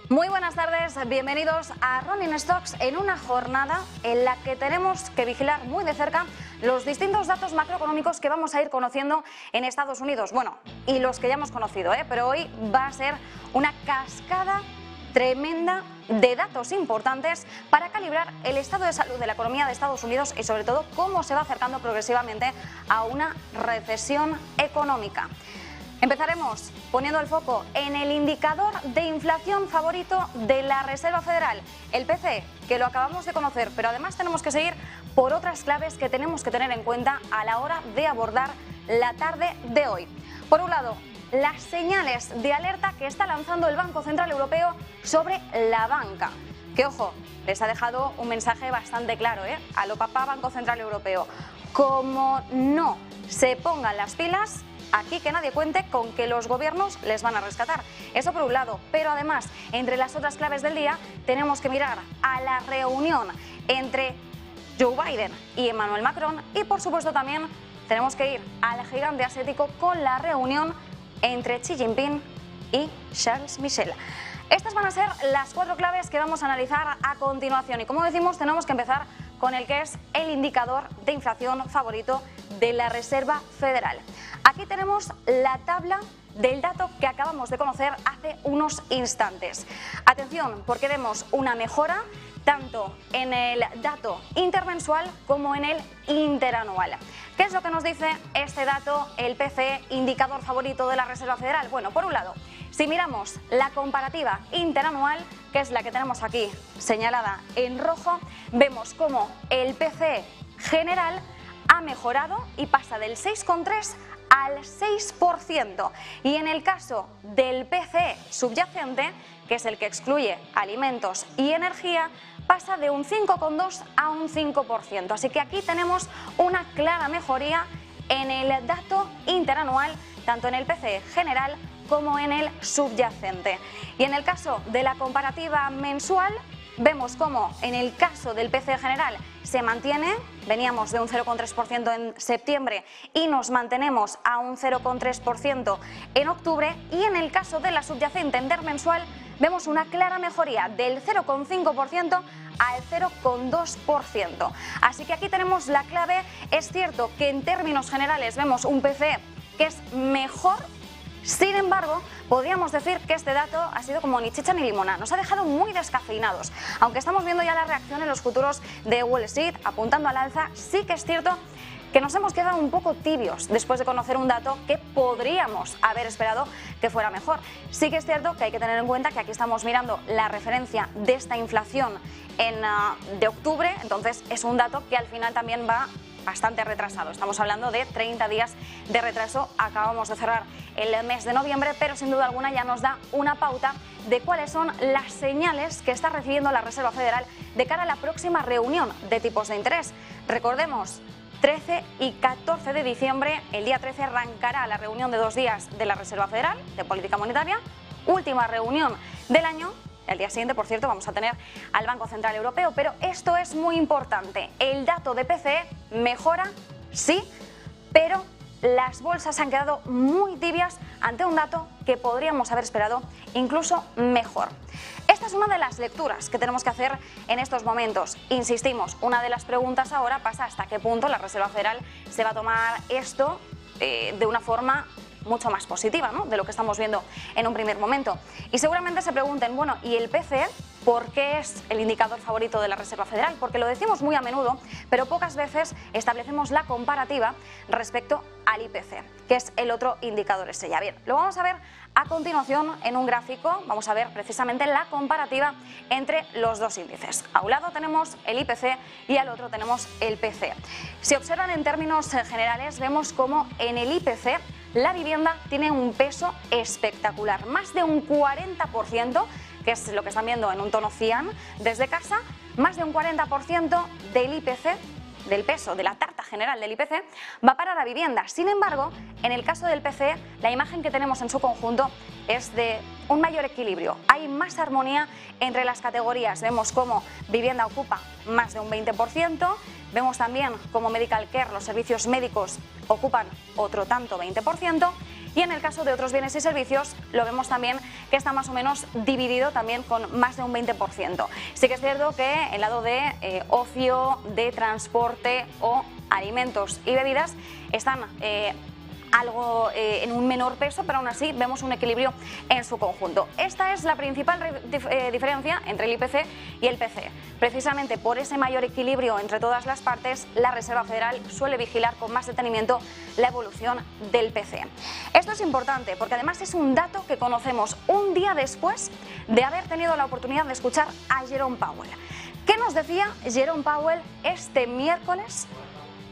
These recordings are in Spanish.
Muy buenas tardes, bienvenidos a Rolling Stocks en una jornada en la que tenemos que vigilar muy de cerca los distintos datos macroeconómicos que vamos a ir conociendo en Estados Unidos. Bueno, y los que ya hemos conocido, pero hoy va a ser una cascada tremenda de datos importantes para calibrar el estado de salud de la economía de Estados Unidos y sobre todo cómo se va acercando progresivamente a una recesión económica. Empezaremos poniendo el foco en el indicador de inflación favorito de la Reserva Federal, el PCE, que lo acabamos de conocer, pero además tenemos que seguir por otras claves que tenemos que tener en cuenta a la hora de abordar la tarde de hoy. Por un lado, las señales de alerta que está lanzando el Banco Central Europeo sobre la banca, que ojo, les ha dejado un mensaje bastante claro, a lo papá Banco Central Europeo. Como no se pongan las pilas, aquí que nadie cuente con que los gobiernos les van a rescatar. Eso por un lado, pero además, entre las otras claves del día, tenemos que mirar a la reunión entre Joe Biden y Emmanuel Macron y por supuesto también tenemos que ir al gigante asiático con la reunión entre Xi Jinping y Charles Michel. Estas van a ser las 4 claves que vamos a analizar a continuación y como decimos tenemos que empezar con el que es el indicador de inflación favorito de la Reserva Federal. Aquí tenemos la tabla del dato que acabamos de conocer hace unos instantes. Atención, porque vemos una mejora tanto en el dato intermensual como en el interanual. ¿Qué es lo que nos dice este dato, el PCE, indicador favorito de la Reserva Federal? Bueno, por un lado, si miramos la comparativa interanual, que es la que tenemos aquí señalada en rojo, vemos cómo el PCE general ha mejorado y pasa del 6,3 al 6%. Y en el caso del PCE subyacente, que es el que excluye alimentos y energía, pasa de un 5,2 a un 5%. Así que aquí tenemos una clara mejoría en el dato interanual, tanto en el PCE general como en el subyacente. Y en el caso de la comparativa mensual, vemos cómo en el caso del PCE general se mantiene, veníamos de un 0,3% en septiembre y nos mantenemos a un 0,3% en octubre, y en el caso de la subyacente intermensual vemos una clara mejoría del 0,5% al 0,2%. Así que aquí tenemos la clave. Es cierto que en términos generales vemos un PCE que es mejor. Sin embargo, podríamos decir que este dato ha sido como ni chicha ni limona, nos ha dejado muy descafeinados. Aunque estamos viendo ya la reacción en los futuros de Wall Street apuntando al alza, sí que es cierto que nos hemos quedado un poco tibios después de conocer un dato que podríamos haber esperado que fuera mejor. Sí que es cierto que hay que tener en cuenta que aquí estamos mirando la referencia de esta inflación de octubre, entonces es un dato que al final también va bastante retrasado. Estamos hablando de 30 días de retraso. Acabamos de cerrar el mes de noviembre, pero sin duda alguna ya nos da una pauta de cuáles son las señales que está recibiendo la Reserva Federal de cara a la próxima reunión de tipos de interés. Recordemos, 13 y 14 de diciembre, el día 13 arrancará la reunión de 2 días de la Reserva Federal de política monetaria, última reunión del año. El día siguiente, por cierto, vamos a tener al Banco Central Europeo, pero esto es muy importante. El dato de PCE mejora, sí, pero las bolsas se han quedado muy tibias ante un dato que podríamos haber esperado incluso mejor. Esta es una de las lecturas que tenemos que hacer en estos momentos. Insistimos, una de las preguntas ahora pasa hasta qué punto la Reserva Federal se va a tomar esto de una forma mucho más positiva, ¿no?, de lo que estamos viendo en un primer momento. Y seguramente se pregunten, bueno, ¿y el PCE por qué es el indicador favorito de la Reserva Federal? Porque lo decimos muy a menudo, pero pocas veces establecemos la comparativa respecto al IPC, que es el otro indicador estrella. Bien, lo vamos a ver a continuación en un gráfico. Vamos a ver precisamente la comparativa entre los dos índices. A un lado tenemos el IPC y al otro tenemos el PCE. Si observan en términos generales, vemos como en el IPC la vivienda tiene un peso espectacular, más de un 40%, que es lo que están viendo en un tono cian desde casa, más de un 40% del IPC, del peso, de la tarta general del IPC, va para la vivienda. Sin embargo, en el caso del PCE, la imagen que tenemos en su conjunto es de un mayor equilibrio. Hay más armonía entre las categorías. Vemos cómo vivienda ocupa más de un 20%, vemos también cómo medical care, los servicios médicos, ocupan otro tanto, 20%, y en el caso de otros bienes y servicios lo vemos también que está más o menos dividido también con más de un 20%. Sí que es cierto que el lado de ocio, de transporte o alimentos y bebidas están algo en un menor peso, pero aún así vemos un equilibrio en su conjunto. Esta es la principal diferencia entre el IPC y el PCE. Precisamente por ese mayor equilibrio entre todas las partes, la Reserva Federal suele vigilar con más detenimiento la evolución del PCE. Esto es importante porque además es un dato que conocemos un día después de haber tenido la oportunidad de escuchar a Jerome Powell. ¿Qué nos decía Jerome Powell este miércoles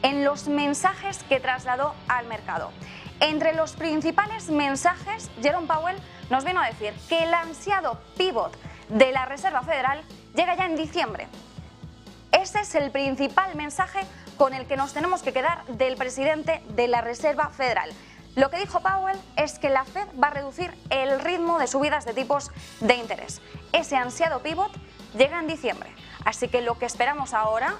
en los mensajes que trasladó al mercado? Entre los principales mensajes, Jerome Powell nos vino a decir que el ansiado pivot de la Reserva Federal llega ya en diciembre. Ese es el principal mensaje con el que nos tenemos que quedar del presidente de la Reserva Federal. Lo que dijo Powell es que la Fed va a reducir el ritmo de subidas de tipos de interés. Ese ansiado pivot llega en diciembre. Así que lo que esperamos ahora,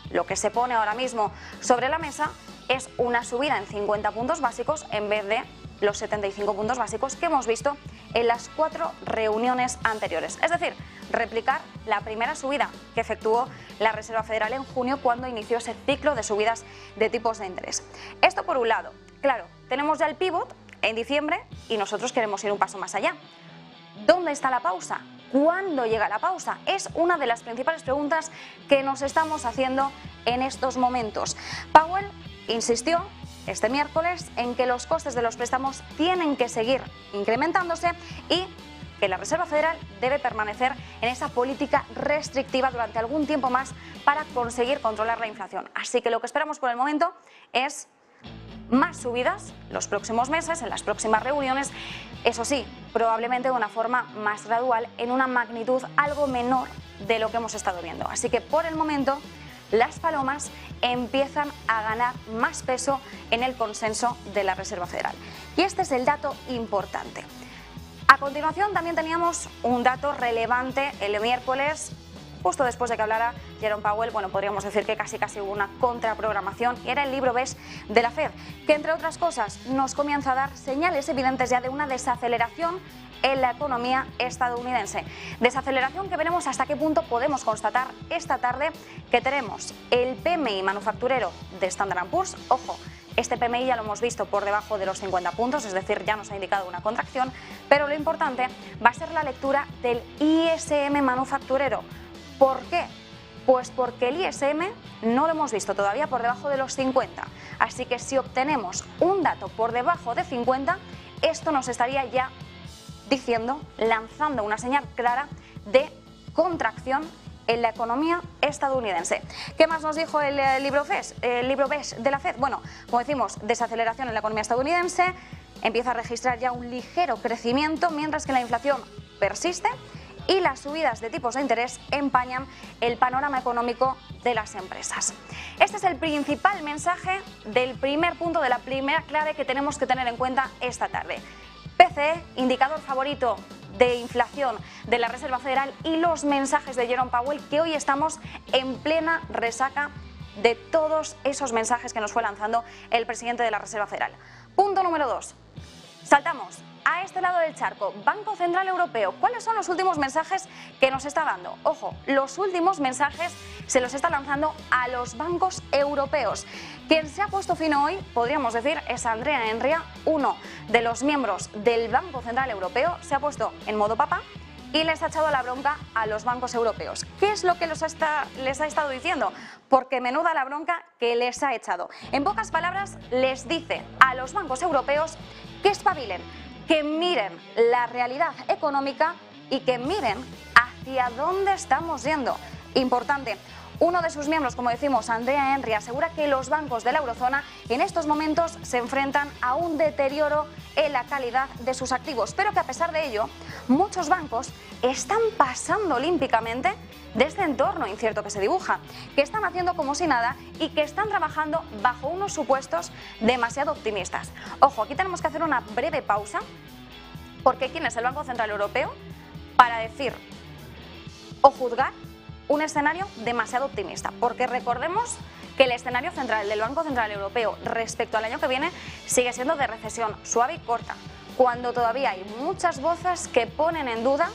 lo que se pone ahora mismo sobre la mesa, es una subida en 50 puntos básicos en vez de los 75 puntos básicos que hemos visto en las 4 reuniones anteriores. Es decir, replicar la primera subida que efectuó la Reserva Federal en junio cuando inició ese ciclo de subidas de tipos de interés. Esto por un lado. Claro, tenemos ya el pivot en diciembre y nosotros queremos ir un paso más allá. ¿Dónde está la pausa? ¿Cuándo llega la pausa? Es una de las principales preguntas que nos estamos haciendo en estos momentos. Powell insistió este miércoles en que los costes de los préstamos tienen que seguir incrementándose y que la Reserva Federal debe permanecer en esa política restrictiva durante algún tiempo más para conseguir controlar la inflación. Así que lo que esperamos por el momento es más subidas los próximos meses, en las próximas reuniones, eso sí, probablemente de una forma más gradual, en una magnitud algo menor de lo que hemos estado viendo. Así que por el momento las palomas empiezan a ganar más peso en el consenso de la Reserva Federal. Y este es el dato importante. A continuación también teníamos un dato relevante el miércoles, justo después de que hablara Jerome Powell. Bueno, podríamos decir que casi hubo una contraprogramación, y era el libro beige de la Fed, que entre otras cosas nos comienza a dar señales evidentes ya de una desaceleración en la economía estadounidense. Desaceleración que veremos hasta qué punto podemos constatar esta tarde, que tenemos el PMI manufacturero de Standard & Poor's. Ojo, este PMI ya lo hemos visto por debajo de los 50 puntos, es decir, ya nos ha indicado una contracción, pero lo importante va a ser la lectura del ISM manufacturero. ¿Por qué? Pues porque el ISM no lo hemos visto todavía por debajo de los 50, así que si obtenemos un dato por debajo de 50, esto nos estaría ya diciendo, lanzando una señal clara de contracción en la economía estadounidense. ¿Qué más nos dijo el libro beige de la Fed? Bueno, como decimos, desaceleración en la economía estadounidense, empieza a registrar ya un ligero crecimiento, mientras que la inflación persiste y las subidas de tipos de interés empañan el panorama económico de las empresas. Este es el principal mensaje del primer punto, de la primera clave que tenemos que tener en cuenta esta tarde. PCE, indicador favorito de inflación de la Reserva Federal, y los mensajes de Jerome Powell, que hoy estamos en plena resaca de todos esos mensajes que nos fue lanzando el presidente de la Reserva Federal. Punto número 2. Saltamos a este lado del charco. Banco Central Europeo. ¿Cuáles son los últimos mensajes que nos está dando? Ojo, los últimos mensajes se los está lanzando a los bancos europeos. Quien se ha puesto fino hoy, podríamos decir, es Andrea Enria, uno de los miembros del Banco Central Europeo. Se ha puesto en modo papá y les ha echado la bronca a los bancos europeos. ¿Qué es lo que les ha estado diciendo? Porque menuda la bronca que les ha echado. En pocas palabras, les dice a los bancos europeos que espabilen, que miren la realidad económica y que miren hacia dónde estamos yendo. Importante. Uno de sus miembros, como decimos, Andrea Enria, asegura que los bancos de la eurozona en estos momentos se enfrentan a un deterioro en la calidad de sus activos, pero que a pesar de ello, muchos bancos están pasando olímpicamente de este entorno incierto que se dibuja, que están haciendo como si nada y que están trabajando bajo unos supuestos demasiado optimistas. Ojo, aquí tenemos que hacer una breve pausa, porque ¿quién es el Banco Central Europeo para decir o juzgar un escenario demasiado optimista? Porque recordemos que el escenario central del Banco Central Europeo respecto al año que viene sigue siendo de recesión suave y corta, cuando todavía hay muchas voces que ponen en duda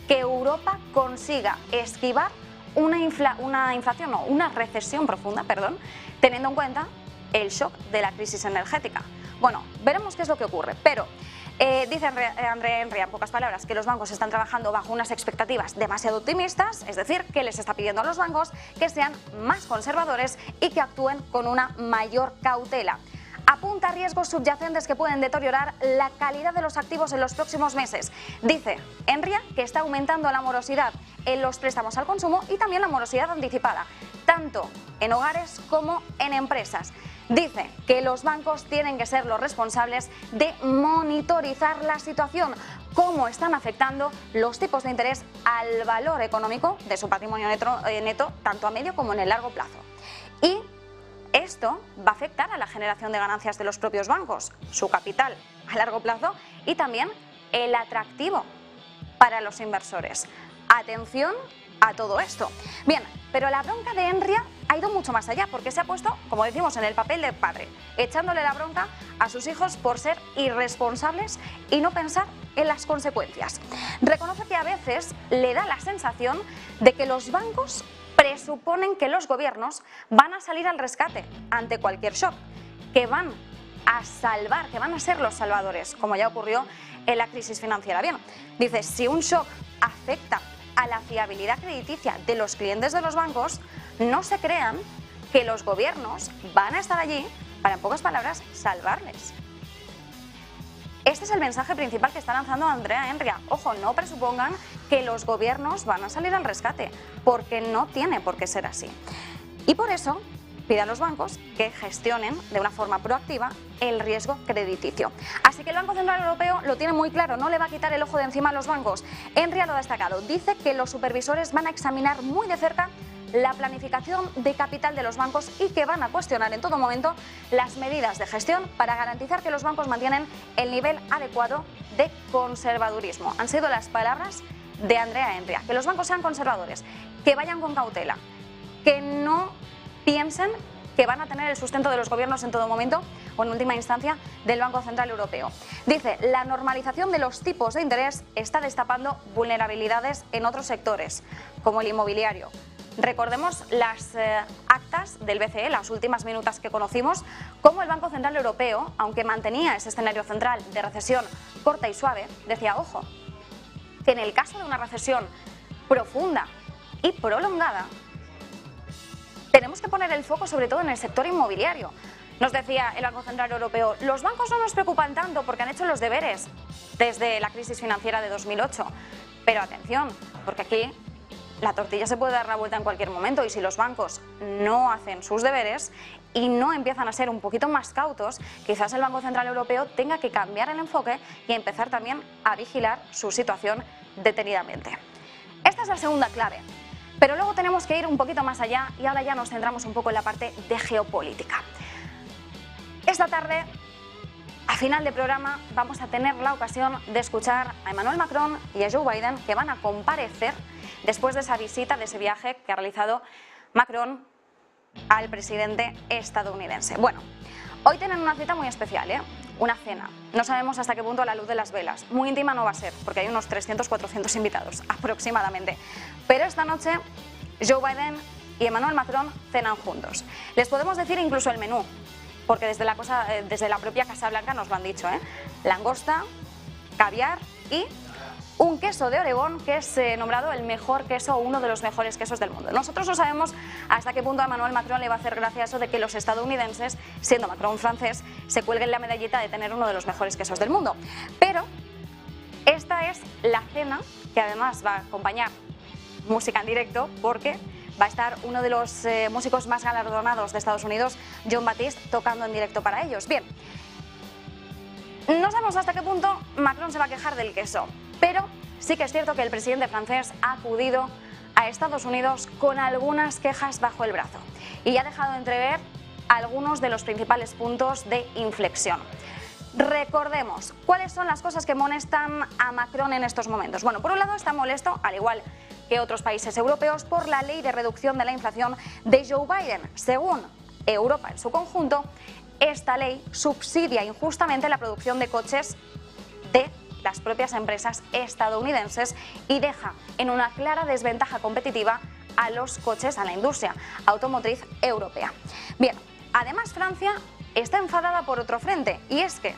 que Europa consiga esquivar una recesión profunda, teniendo en cuenta el shock de la crisis energética. Bueno, veremos qué es lo que ocurre, pero dice Andrea Enria, en pocas palabras, que los bancos están trabajando bajo unas expectativas demasiado optimistas, es decir, que les está pidiendo a los bancos que sean más conservadores y que actúen con una mayor cautela. Apunta a riesgos subyacentes que pueden deteriorar la calidad de los activos en los próximos meses. Dice Enria que está aumentando la morosidad en los préstamos al consumo y también la morosidad anticipada, tanto en hogares como en empresas. Dice que los bancos tienen que ser los responsables de monitorizar la situación, cómo están afectando los tipos de interés al valor económico de su patrimonio neto, tanto a medio como en el largo plazo. Y esto va a afectar a la generación de ganancias de los propios bancos, su capital a largo plazo y también el atractivo para los inversores. Atención a todo esto. Bien, pero la bronca de Enria ha ido mucho más allá porque se ha puesto, como decimos, en el papel de padre, echándole la bronca a sus hijos por ser irresponsables y no pensar en las consecuencias. Reconoce que a veces le da la sensación de que los bancos presuponen que los gobiernos van a salir al rescate ante cualquier shock, que van a salvar, que van a ser los salvadores, como ya ocurrió en la crisis financiera. Bien, dice, si un shock afecta a la fiabilidad crediticia de los clientes de los bancos, no se crean que los gobiernos van a estar allí para, en pocas palabras, salvarles. Este es el mensaje principal que está lanzando Andrea Enria. Ojo, no presupongan que los gobiernos van a salir al rescate, porque no tiene por qué ser así. Y por eso pide a los bancos que gestionen de una forma proactiva el riesgo crediticio. Así que el Banco Central Europeo lo tiene muy claro, no le va a quitar el ojo de encima a los bancos. Enria lo ha destacado, dice que los supervisores van a examinar muy de cerca la planificación de capital de los bancos y que van a cuestionar en todo momento las medidas de gestión para garantizar que los bancos mantienen el nivel adecuado de conservadurismo. Han sido las palabras de Andrea Enria, que los bancos sean conservadores, que vayan con cautela, que no piensen que van a tener el sustento de los gobiernos en todo momento o en última instancia del Banco Central Europeo. Dice, la normalización de los tipos de interés está destapando vulnerabilidades en otros sectores, como el inmobiliario. Recordemos las actas del BCE, las últimas minutas que conocimos, cómo el Banco Central Europeo, aunque mantenía ese escenario central de recesión corta y suave, decía, ojo, que en el caso de una recesión profunda y prolongada, tenemos que poner el foco sobre todo en el sector inmobiliario. Nos decía el Banco Central Europeo, los bancos no nos preocupan tanto porque han hecho los deberes desde la crisis financiera de 2008. Pero atención, porque aquí la tortilla se puede dar la vuelta en cualquier momento y si los bancos no hacen sus deberes y no empiezan a ser un poquito más cautos, quizás el Banco Central Europeo tenga que cambiar el enfoque y empezar también a vigilar su situación detenidamente. Esta es la segunda clave. Pero luego tenemos que ir un poquito más allá y ahora ya nos centramos un poco en la parte de geopolítica. Esta tarde, a final de programa, vamos a tener la ocasión de escuchar a Emmanuel Macron y a Joe Biden, que van a comparecer después de esa visita, de ese viaje que ha realizado Macron al presidente estadounidense. Bueno, hoy tienen una cita muy especial, una cena. No sabemos hasta qué punto a la luz de las velas. Muy íntima no va a ser, porque hay unos 300-400 invitados aproximadamente. Pero esta noche Joe Biden y Emmanuel Macron cenan juntos. Les podemos decir incluso el menú, porque desde la propia Casa Blanca nos lo han dicho, langosta, caviar y un queso de Oregón que es nombrado el mejor queso o uno de los mejores quesos del mundo. Nosotros no sabemos hasta qué punto a Emmanuel Macron le va a hacer gracia eso de que los estadounidenses, siendo Macron francés, se cuelguen la medallita de tener uno de los mejores quesos del mundo. Pero esta es la cena que además va a acompañar música en directo porque va a estar uno de los músicos más galardonados de Estados Unidos, Jon Batiste, tocando en directo para ellos. Bien, no sabemos hasta qué punto Macron se va a quejar del queso, pero sí que es cierto que el presidente francés ha acudido a Estados Unidos con algunas quejas bajo el brazo y ha dejado entrever algunos de los principales puntos de inflexión. Recordemos, ¿cuáles son las cosas que molestan a Macron en estos momentos? Bueno, por un lado está molesto, al igual que otros países europeos, por la ley de reducción de la inflación de Joe Biden. Según Europa en su conjunto, esta ley subsidia injustamente la producción de coches de las propias empresas estadounidenses y deja en una clara desventaja competitiva a los coches, a la industria automotriz europea. Bien, además Francia está enfadada por otro frente, y es que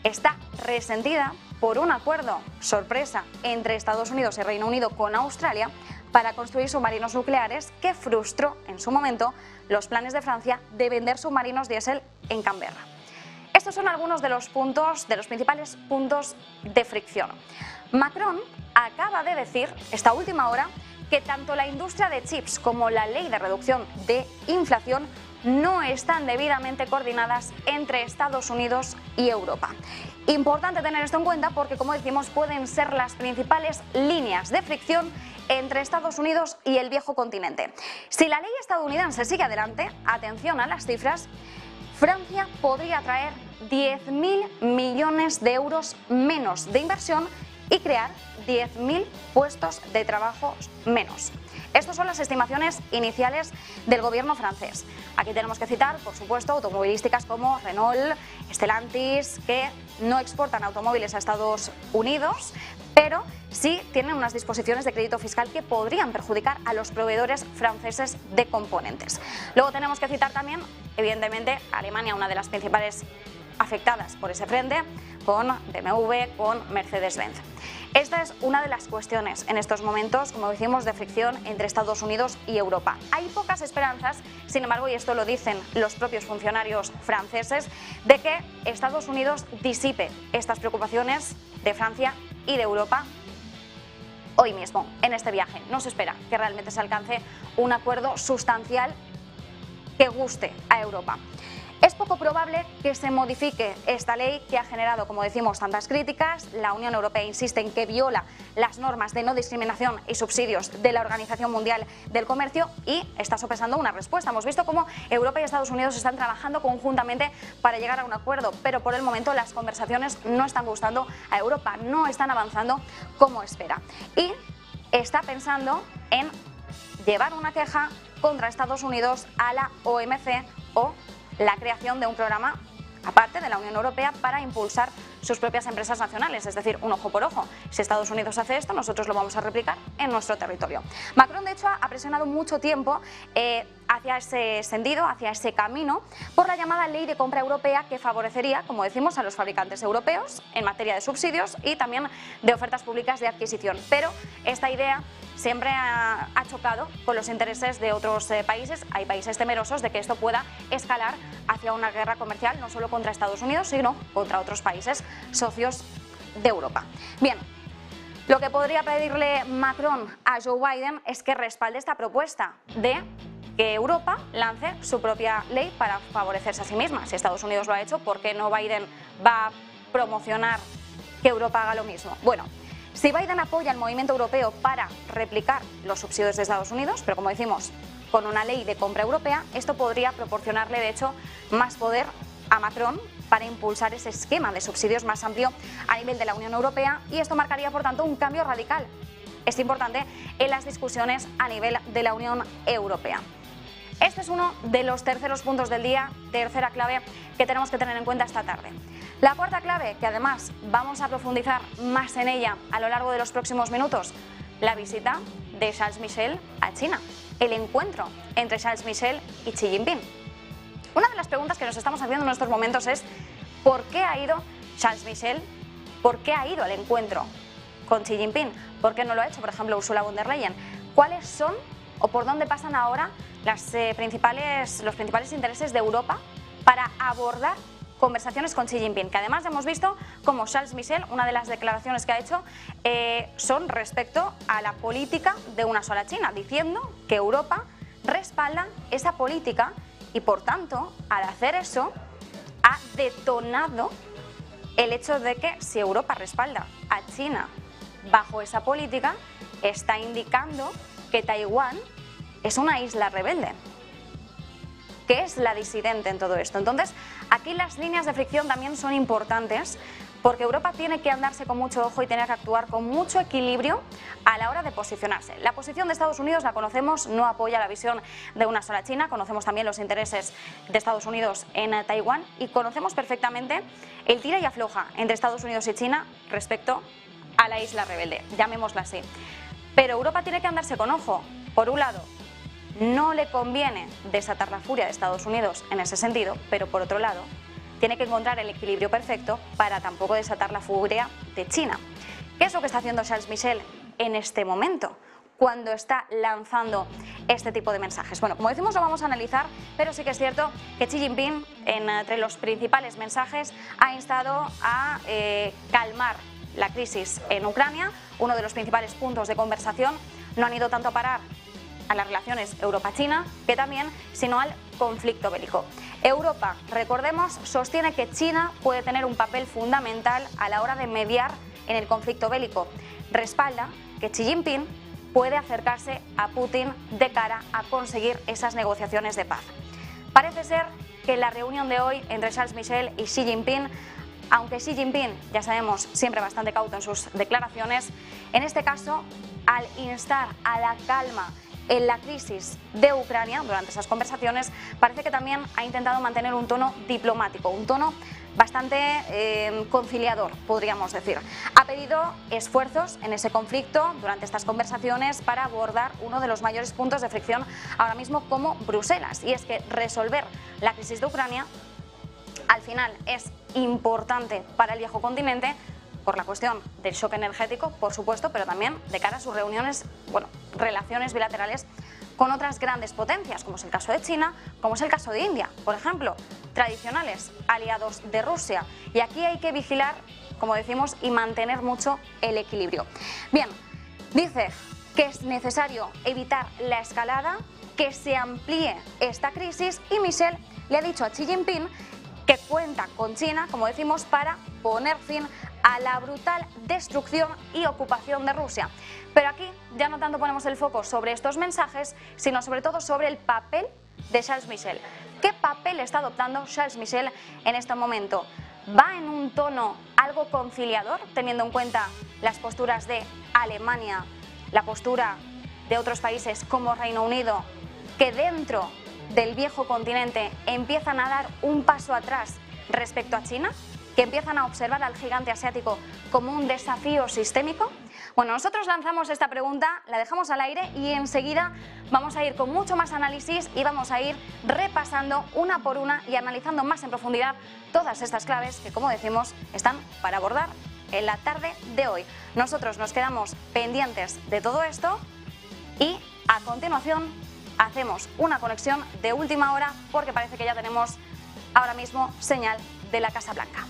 está resentida por un acuerdo sorpresa entre Estados Unidos y Reino Unido con Australia para construir submarinos nucleares que frustró en su momento los planes de Francia de vender submarinos diésel en Canberra. Estos son algunos de los principales puntos de fricción. Macron acaba de decir esta última hora que tanto la industria de chips como la ley de reducción de inflación no están debidamente coordinadas entre Estados Unidos y Europa. Importante tener esto en cuenta porque, como decimos, pueden ser las principales líneas de fricción entre Estados Unidos y el viejo continente. Si la ley estadounidense sigue adelante, atención a las cifras, Francia podría traer 10.000 millones de euros menos de inversión y crear 10.000 puestos de trabajo menos. Estas son las estimaciones iniciales del gobierno francés. Aquí tenemos que citar, por supuesto, automovilísticas como Renault, Stellantis, que no exportan automóviles a Estados Unidos, pero sí tienen unas disposiciones de crédito fiscal que podrían perjudicar a los proveedores franceses de componentes. Luego tenemos que citar también, evidentemente, Alemania, una de las principales afectadas por ese frente, con BMW, con Mercedes-Benz. Esta es una de las cuestiones en estos momentos, como decimos, de fricción entre Estados Unidos y Europa. Hay pocas esperanzas, sin embargo, y esto lo dicen los propios funcionarios franceses, de que Estados Unidos disipe estas preocupaciones de Francia y de Europa hoy mismo, en este viaje. No se espera que realmente se alcance un acuerdo sustancial que guste a Europa. Es poco probable que se modifique esta ley que ha generado, como decimos, tantas críticas. La Unión Europea insiste en que viola las normas de no discriminación y subsidios de la Organización Mundial del Comercio y está sopesando una respuesta. Hemos visto cómo Europa y Estados Unidos están trabajando conjuntamente para llegar a un acuerdo, pero por el momento las conversaciones no están gustando a Europa, no están avanzando como espera. Y está pensando en llevar una queja contra Estados Unidos a la OMC o la creación de un programa aparte de la Unión Europea para impulsar sus propias empresas nacionales, es decir, un ojo por ojo. Si Estados Unidos hace esto, nosotros lo vamos a replicar en nuestro territorio. Macron, de hecho, ha presionado mucho tiempo hacia ese sentido, hacia ese camino, por la llamada Ley de Compra Europea, que favorecería, como decimos, a los fabricantes europeos en materia de subsidios y también de ofertas públicas de adquisición. Pero esta idea siempre ha chocado con los intereses de otros países. Hay países temerosos de que esto pueda escalar hacia una guerra comercial, no solo contra Estados Unidos, sino contra otros países socios de Europa. Bien, lo que podría pedirle Macron a Joe Biden es que respalde esta propuesta de que Europa lance su propia ley para favorecerse a sí misma. Si Estados Unidos lo ha hecho, ¿por qué no Biden va a promocionar que Europa haga lo mismo? Bueno, si Biden apoya el movimiento europeo para replicar los subsidios de Estados Unidos, pero como decimos, con una ley de compra europea, esto podría proporcionarle, de hecho, más poder a Macron para impulsar ese esquema de subsidios más amplio a nivel de la Unión Europea, y esto marcaría, por tanto, un cambio radical. Es importante en las discusiones a nivel de la Unión Europea. Este es uno de los terceros puntos del día, tercera clave que tenemos que tener en cuenta esta tarde. La cuarta clave, que además vamos a profundizar más en ella a lo largo de los próximos minutos, la visita de Charles Michel a China, el encuentro entre Charles Michel y Xi Jinping. Una de las preguntas que nos estamos haciendo en estos momentos es ¿por qué ha ido Charles Michel? ¿Por qué ha ido al encuentro con Xi Jinping? ¿Por qué no lo ha hecho, por ejemplo, Ursula von der Leyen? ¿Cuáles son o por dónde pasan ahora los principales intereses de Europa para abordar conversaciones con Xi Jinping? Que además hemos visto como Charles Michel, una de las declaraciones que ha hecho son respecto a la política de una sola China, diciendo que Europa respalda esa política y, por tanto, al hacer eso, ha detonado el hecho de que si Europa respalda a China bajo esa política, está indicando que Taiwán es una isla rebelde, que es la disidente en todo esto. Entonces, aquí las líneas de fricción también son importantes porque Europa tiene que andarse con mucho ojo y tener que actuar con mucho equilibrio a la hora de posicionarse. La posición de Estados Unidos la conocemos, no apoya la visión de una sola China, conocemos también los intereses de Estados Unidos en Taiwán y conocemos perfectamente el tira y afloja entre Estados Unidos y China respecto a la isla rebelde, llamémosla así. Pero Europa tiene que andarse con ojo. Por un lado, no le conviene desatar la furia de Estados Unidos en ese sentido, pero por otro lado, tiene que encontrar el equilibrio perfecto para tampoco desatar la furia de China. ¿Qué es lo que está haciendo Charles Michel en este momento, cuando está lanzando este tipo de mensajes? Bueno, como decimos, lo vamos a analizar, pero sí que es cierto que Xi Jinping, entre los principales mensajes, ha instado a calmar la crisis en Ucrania. Uno de los principales puntos de conversación no han ido tanto a parar a las relaciones Europa-China, que también, sino al conflicto bélico. Europa, recordemos, sostiene que China puede tener un papel fundamental a la hora de mediar en el conflicto bélico. Respalda que Xi Jinping puede acercarse a Putin de cara a conseguir esas negociaciones de paz. Parece ser que la reunión de hoy entre Charles Michel y Xi Jinping, aunque Xi Jinping, ya sabemos, siempre bastante cauto en sus declaraciones, en este caso, al instar a la calma en la crisis de Ucrania, durante esas conversaciones, parece que también ha intentado mantener un tono diplomático, un tono bastante conciliador, podríamos decir. Ha pedido esfuerzos en ese conflicto durante estas conversaciones para abordar uno de los mayores puntos de fricción ahora mismo como Bruselas, y es que resolver la crisis de Ucrania al final es importante para el viejo continente, por la cuestión del shock energético, por supuesto, pero también de cara a sus reuniones, relaciones bilaterales con otras grandes potencias, como es el caso de China, como es el caso de India, por ejemplo, tradicionales aliados de Rusia. Y aquí hay que vigilar, como decimos, y mantener mucho el equilibrio. Bien, dice que es necesario evitar la escalada, que se amplíe esta crisis, y Michel le ha dicho a Xi Jinping que cuenta con China, como decimos, para poner fin a la brutal destrucción y ocupación de Rusia. Pero aquí ya no tanto ponemos el foco sobre estos mensajes, sino sobre todo sobre el papel de Charles Michel. ¿Qué papel está adoptando Charles Michel en este momento? ¿Va en un tono algo conciliador, teniendo en cuenta las posturas de Alemania, la postura de otros países como Reino Unido, que dentro del viejo continente empiezan a dar un paso atrás respecto a China, que empiezan a observar al gigante asiático como un desafío sistémico? Bueno, nosotros lanzamos esta pregunta, la dejamos al aire y enseguida vamos a ir con mucho más análisis y vamos a ir repasando una por una y analizando más en profundidad todas estas claves que, como decimos, están para abordar en la tarde de hoy. Nosotros nos quedamos pendientes de todo esto y a continuación hacemos una conexión de última hora porque parece que ya tenemos ahora mismo señal de la Casa Blanca.